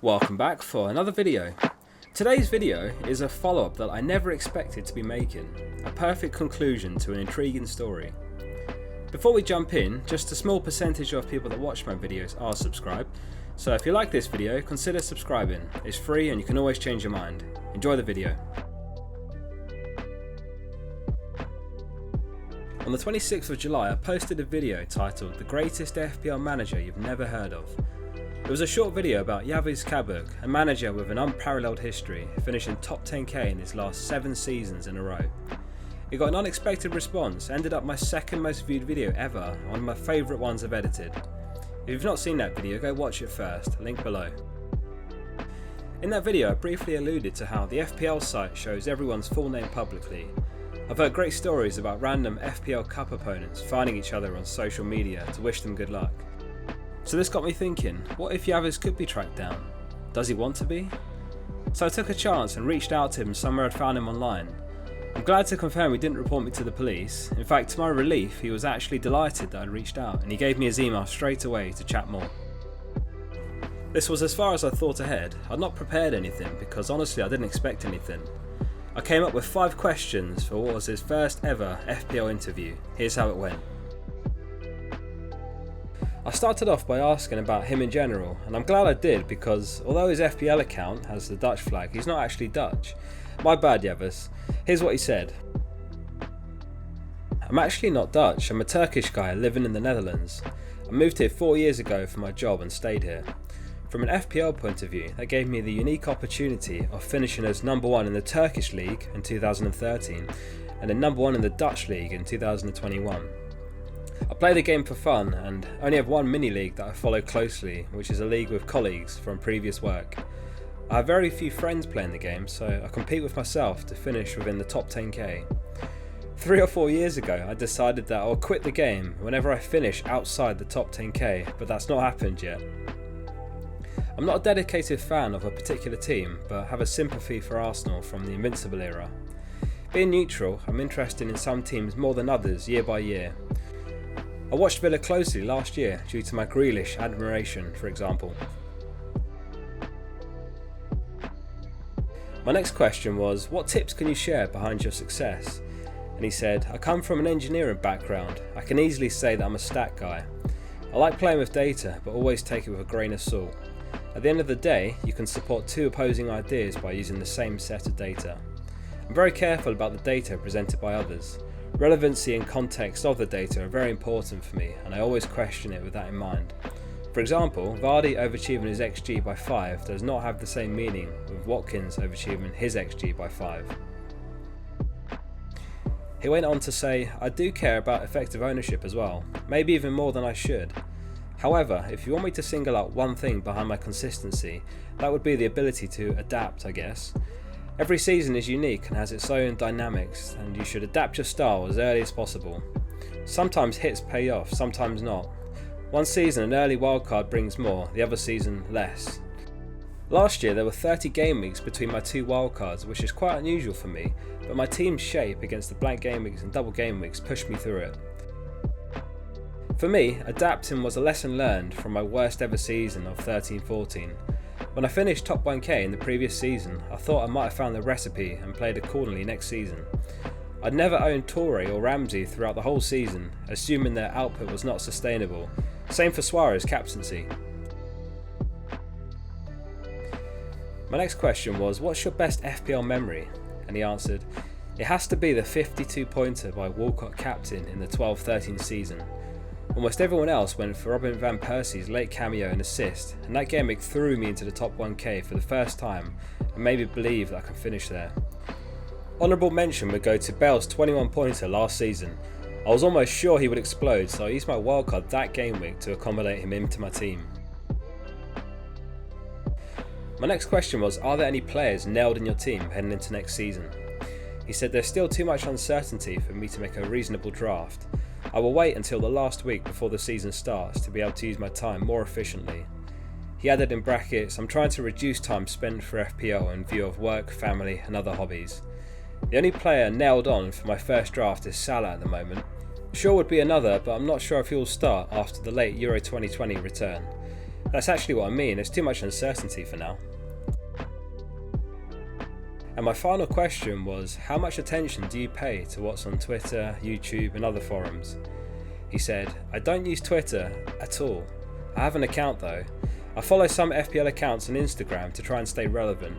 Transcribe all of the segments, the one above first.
Welcome back for another video. Today's video is a follow-up that I never expected to be making, a perfect conclusion to an intriguing story. Before we jump in, just a small percentage of people that watch my videos are subscribed, so if you like this video, consider subscribing. It's free and you can always change your mind. Enjoy the video. On the 26th of July, I posted a video titled The Greatest FPL Manager You've Never Heard Of. It was a short video about Yavuz Kabuk, a manager with an unparalleled history, finishing top 10k in his last 7 seasons in a row. It got an unexpected response, ended up my second most viewed video ever, one of my favourite ones I've edited. If you've not seen that video, go watch it first, link below. In that video I briefly alluded to how the FPL site shows everyone's full name publicly. I've heard great stories about random FPL Cup opponents finding each other on social media to wish them good luck. So this got me thinking, what if Yavuz could be tracked down? Does he want to be? So I took a chance and reached out to him somewhere I'd found him online. I'm glad to confirm he didn't report me to the police. In fact, to my relief, he was actually delighted that I'd reached out and he gave me his email straight away to chat more. This was as far as I thought ahead. I'd not prepared anything because honestly I didn't expect anything. I came up with 5 questions for what was his first ever FPL interview. Here's how it went. I started off by asking about him in general, and I'm glad I did because although his FPL account has the Dutch flag, he's not actually Dutch. My bad, Yavuz. Here's what he said. I'm actually not Dutch, I'm a Turkish guy living in the Netherlands. I moved here 4 years ago for my job and stayed here. From an FPL point of view, that gave me the unique opportunity of finishing as number 1 in the Turkish league in 2013 and then number 1 in the Dutch league in 2021. I play the game for fun and only have one mini league that I follow closely, which is a league with colleagues from previous work. I have very few friends playing the game, so I compete with myself to finish within the top 10k. 3 or 4 years ago I decided that I'll quit the game whenever I finish outside the top 10k, but that's not happened yet. I'm not a dedicated fan of a particular team, but have a sympathy for Arsenal from the Invincible era. Being neutral, I'm interested in some teams more than others year by year. I watched Villa closely last year due to my Grealish admiration, for example. My next question was, what tips can you share behind your success? And he said, I come from an engineering background. I can easily say that I'm a stat guy. I like playing with data, but always take it with a grain of salt. At the end of the day, you can support 2 opposing ideas by using the same set of data. I'm very careful about the data presented by others. Relevancy and context of the data are very important for me, and I always question it with that in mind. For example, Vardy overachieving his XG by 5 does not have the same meaning with Watkins overachieving his XG by 5. He went on to say, I do care about effective ownership as well, maybe even more than I should. However, if you want me to single out one thing behind my consistency, that would be the ability to adapt, I guess. Every season is unique and has its own dynamics, and you should adapt your style as early as possible. Sometimes hits pay off, sometimes not. One season an early wildcard brings more, the other season less. Last year there were 30 game weeks between my 2 wildcards, which is quite unusual for me, but my team's shape against the blank game weeks and double game weeks pushed me through it. For me, adapting was a lesson learned from my worst ever season of 13-14. When I finished top 1k in the previous season, I thought I might have found the recipe and played accordingly next season. I'd never owned Toure or Ramsey throughout the whole season, assuming their output was not sustainable. Same for Suarez' captaincy. My next question was, what's your best FPL memory? And he answered, it has to be the 52 pointer by Walcott captain in the 12-13 season. Almost everyone else went for Robin van Persie's late cameo and assist, and that game threw me into the top 1k for the first time and made me believe that I can finish there. Honourable mention would go to Bale's 21 pointer last season. I was almost sure he would explode, so I used my wildcard that game week to accommodate him into my team. My next question was, are there any players nailed in your team heading into next season? He said there's still too much uncertainty for me to make a reasonable draft. I will wait until the last week before the season starts to be able to use my time more efficiently. He added in brackets, I'm trying to reduce time spent for FPL in view of work, family and other hobbies. The only player nailed on for my first draft is Salah at the moment. Shaw would be another, but I'm not sure if he will start after the late Euro 2020 return. That's actually what I mean, there's too much uncertainty for now. And my final question was, how much attention do you pay to what's on Twitter, YouTube and other forums? He said, I don't use Twitter at all. I have an account though. I follow some FPL accounts on Instagram to try and stay relevant.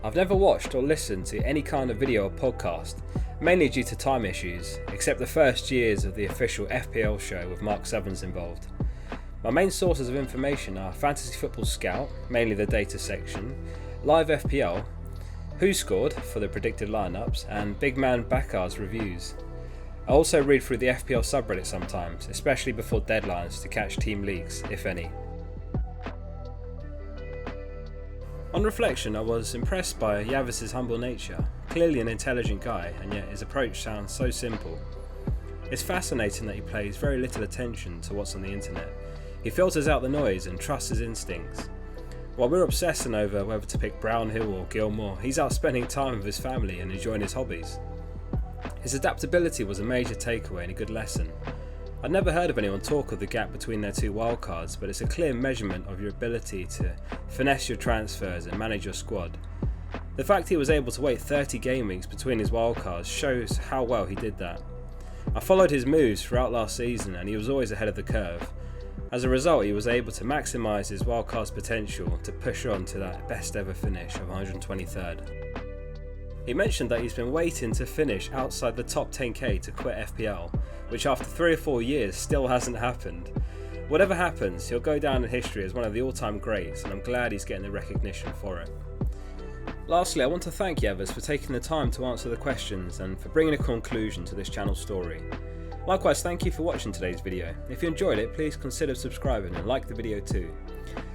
I've never watched or listened to any kind of video or podcast, mainly due to time issues, except the first years of the official FPL show with Mark Sevens involved. My main sources of information are Fantasy Football Scout, mainly the data section, Live FPL, Who Scored for the predicted lineups, and Big Man Bakkar's reviews. I also read through the FPL subreddit sometimes, especially before deadlines to catch team leaks, if any. On reflection, I was impressed by Yavuz's humble nature, clearly an intelligent guy, and yet his approach sounds so simple. It's fascinating that he pays very little attention to what's on the internet. He filters out the noise and trusts his instincts. While we're obsessing over whether to pick Brownhill or Gilmore, he's out spending time with his family and enjoying his hobbies. His adaptability was a major takeaway and a good lesson. I'd never heard of anyone talk of the gap between their two wildcards, but it's a clear measurement of your ability to finesse your transfers and manage your squad. The fact he was able to wait 30 game weeks between his wildcards shows how well he did that. I followed his moves throughout last season and he was always ahead of the curve. As a result, he was able to maximise his wildcard's potential to push on to that best ever finish of 123rd. He mentioned that he's been waiting to finish outside the top 10k to quit FPL, which after 3 or 4 years still hasn't happened. Whatever happens, he'll go down in history as one of the all-time greats, and I'm glad he's getting the recognition for it. Lastly, I want to thank Yavuz for taking the time to answer the questions and for bringing a conclusion to this channel story. Likewise, thank you for watching today's video. If you enjoyed it, please consider subscribing and like the video too.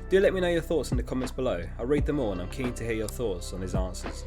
Do let me know your thoughts in the comments below. I'll read them all and I'm keen to hear your thoughts on his answers.